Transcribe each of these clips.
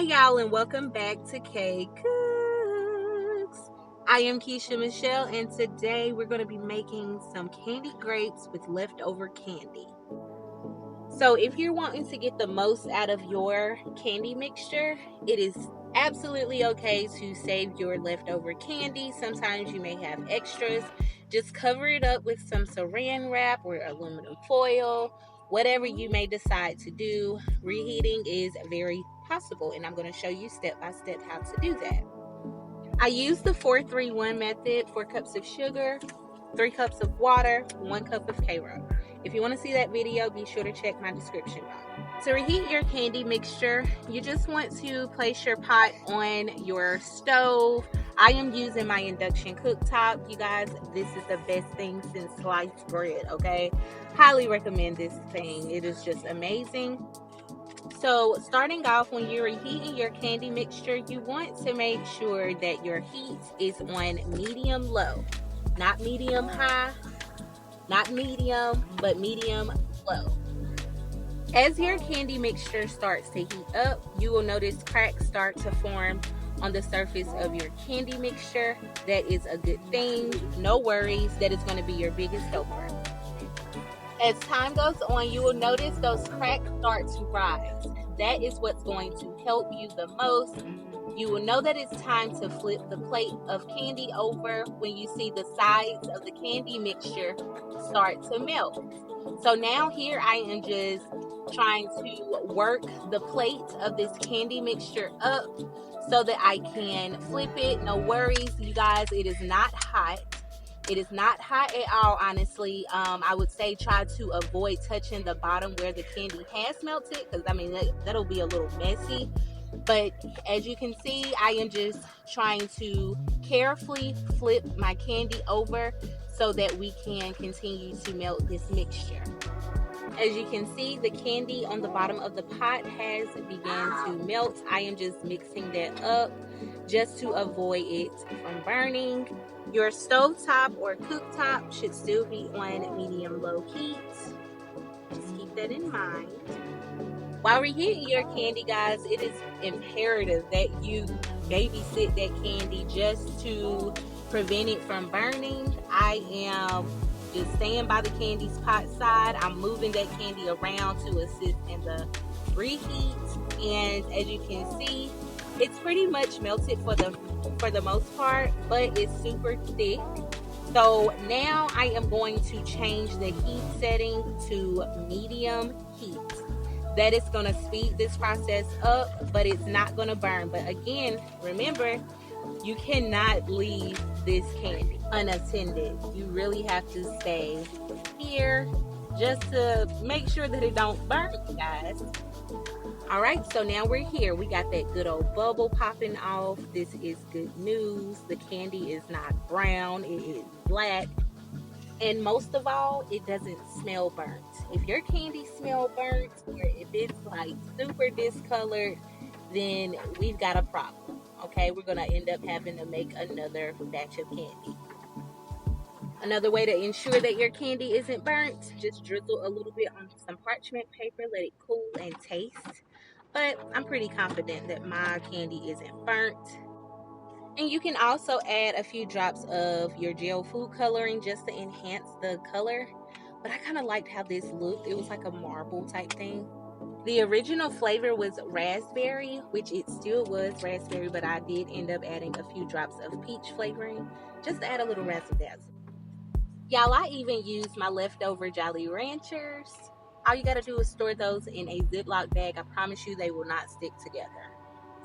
Hey y'all, and welcome back to K Cooks. I am Keisha Michelle, and today we're going to be making some candied grapes with leftover candy. So if you're wanting to get the most out of your candy mixture, it is absolutely okay to save your leftover candy. Sometimes you may have extras. Just cover it up with some saran wrap or aluminum foil, whatever you may decide to do. Reheating is very possible, and I'm going to show you step by step how to do that. I use the 4-3-1 method: 4 cups of sugar, 3 cups of water, 1 cup of K-Row. If you want to see that video, be sure to check my description box. To reheat your candy mixture, you just want to place your pot on your stove. I am using my Induction cooktop. You guys, this is the best thing since sliced bread, okay? Highly recommend this thing. It is just amazing. So starting off, when you're reheating your candy mixture, you want to make sure that your heat is on medium low. Not medium high, not medium, but medium low. As your candy mixture starts to heat up, you will notice cracks start to form on the surface of your candy mixture. That is a good thing. No worries, that is going to be your biggest helper. As time goes on, you will notice those cracks start to rise. That is what's going to help you the most. You will know that it's time to flip the plate of candy over when you see the sides of the candy mixture start to melt. So now here I am just trying to work the plate of this candy mixture up so that I can flip it. No worries, you guys, it is not hot. It is not hot at all, honestly. I would say try to avoid touching the bottom where the candy has melted, because I mean that'll be a little messy. But as you can see, I am just trying to carefully flip my candy over so that we can continue to melt this mixture. As you can see, the candy on the bottom of the pot has begun to melt. I am just mixing that up just to avoid it from burning. Your stovetop or cooktop should still be on medium-low heat. Just keep that in mind. While reheating your candy, guys, it is imperative that you babysit that candy just to prevent it from burning. I am just staying by the candy's pot side. I'm moving that candy around to assist in the reheat. And as you can see, it's pretty much melted for the most part, but it's super thick. So now I am going to change the heat setting to medium heat. That is going to speed this process up, but it's not going to burn. But again, remember, you cannot leave this candy unattended. You really have to stay here just to make sure that it don't burn, guys. All right, so now we're here. We got that good old bubble popping off. This is good news. The candy is not brown, it is black. And most of all, it doesn't smell burnt. If your candy smells burnt, or if it's like super discolored, then we've got a problem. Okay, we're gonna end up having to make another batch of candy. Another way to ensure that your candy isn't burnt, just drizzle a little bit on some parchment paper, let it cool and taste. But I'm pretty confident that my candy isn't burnt. And you can also add a few drops of your gel food coloring just to enhance the color. But I kind of liked how this looked. It was like a marble type thing. The original flavor was raspberry, which it still was raspberry, but I did end up adding a few drops of peach flavoring just to add a little razzle-dazzle. Y'all, I even used my leftover Jolly Ranchers. All you gotta do is store those in a Ziploc bag. I promise you they will not stick together.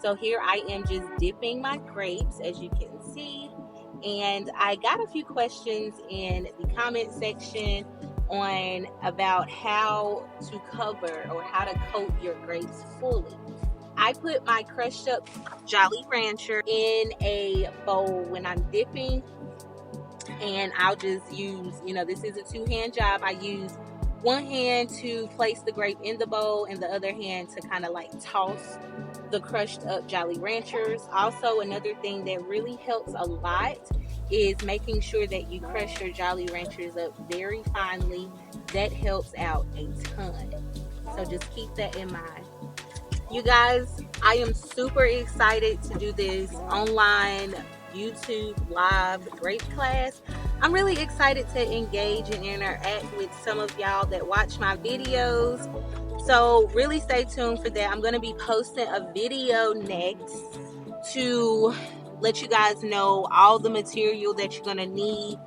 So here I am just dipping my grapes, as you can see. And I got a few questions in the comment section on about how to cover or how to coat your grapes fully. I put my crushed up Jolly Rancher in a bowl when I'm dipping. And I'll just use, this is a two-hand job. I use one hand to place the grape in the bowl and the other hand to kind of like toss the crushed up Jolly Ranchers. Also, another thing that really helps a lot is making sure that you crush your Jolly Ranchers up very finely. That helps out a ton. So just keep that in mind. You guys, I am super excited to do this online YouTube live grape class. I'm really excited to engage and interact with some of y'all that watch my videos. So really stay tuned for that. I'm going to be posting a video next to let you guys know all the material that you're going to need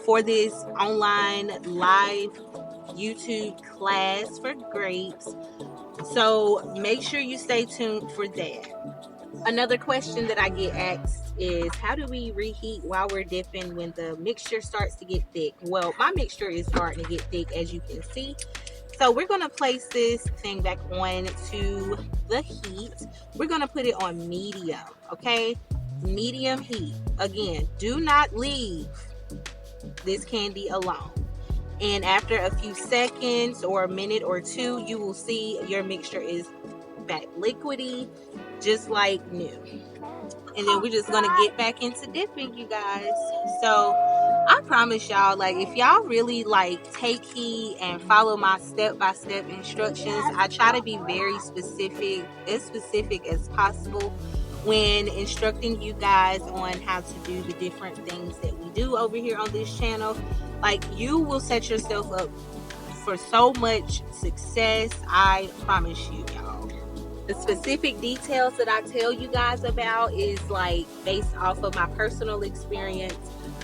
for this online live YouTube class for grapes. So make sure you stay tuned for that. Another question that I get asked is, how do we reheat while we're dipping when the mixture starts to get thick? Well, my mixture is starting to get thick, as you can see. So we're going to place this thing back on to the heat. We're going to put it on medium, okay? Medium heat. Again, do not leave this candy alone. And after a few seconds or a minute or two, you will see your mixture is back liquidy, just like new. And then we're just gonna get back into dipping, you guys. So I promise y'all, like, if y'all really like take heed and follow my step-by-step instructions, I try to be very specific as possible when instructing you guys on how to do the different things that we do over here on this channel. Like, you will set yourself up for so much success, I promise you, y'all. The specific details that I tell you guys about is like based off of my personal experience,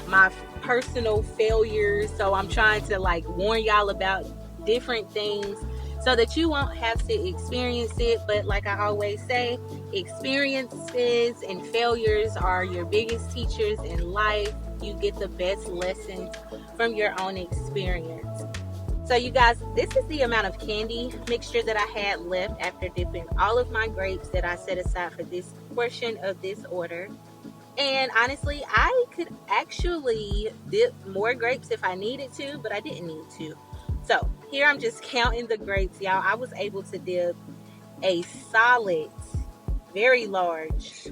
my personal failures. So I'm trying to like warn y'all about different things so that you won't have to experience it. But like I always say, experiences and failures are your biggest teachers in life. You get the best lessons from your own experience. So you guys, this is the amount of candy mixture that I had left after dipping all of my grapes that I set aside for this portion of this order. And honestly, I could actually dip more grapes if I needed to, but I didn't need to. So here I'm just counting the grapes, y'all. I was able to dip a solid, very large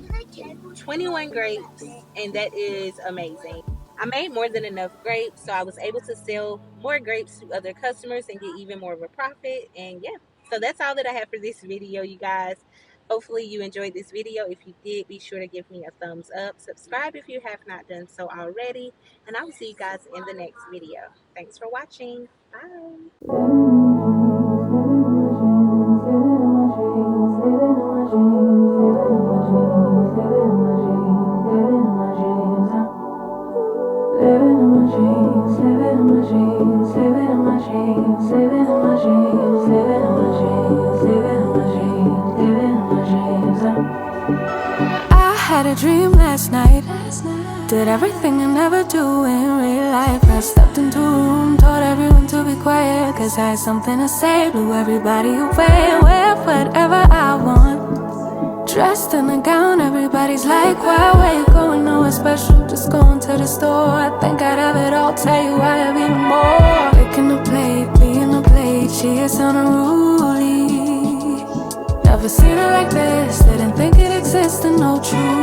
21 grapes, and that is amazing. I made more than enough grapes, so I was able to sell more grapes to other customers and get even more of a profit. And yeah, so that's all that I have for this video, you guys. Hopefully you enjoyed this video. If you did, be sure to give me a thumbs up. Subscribe if you have not done so already. And I will see you guys in the next video. Thanks for watching. Bye. I had a dream last night. Did everything I never do in real life. I stepped into a room, told everyone to be quiet, cause I had something to say. Blew everybody away, wear whatever I want. Dressed in a gown, everybody's like, why, where you going? Nowhere special, just going to the store. I think I'd have it all, tell you I have even more. Picking a plate, being a plate, she is unruly. Never seen her like this, didn't think it existed, no truth.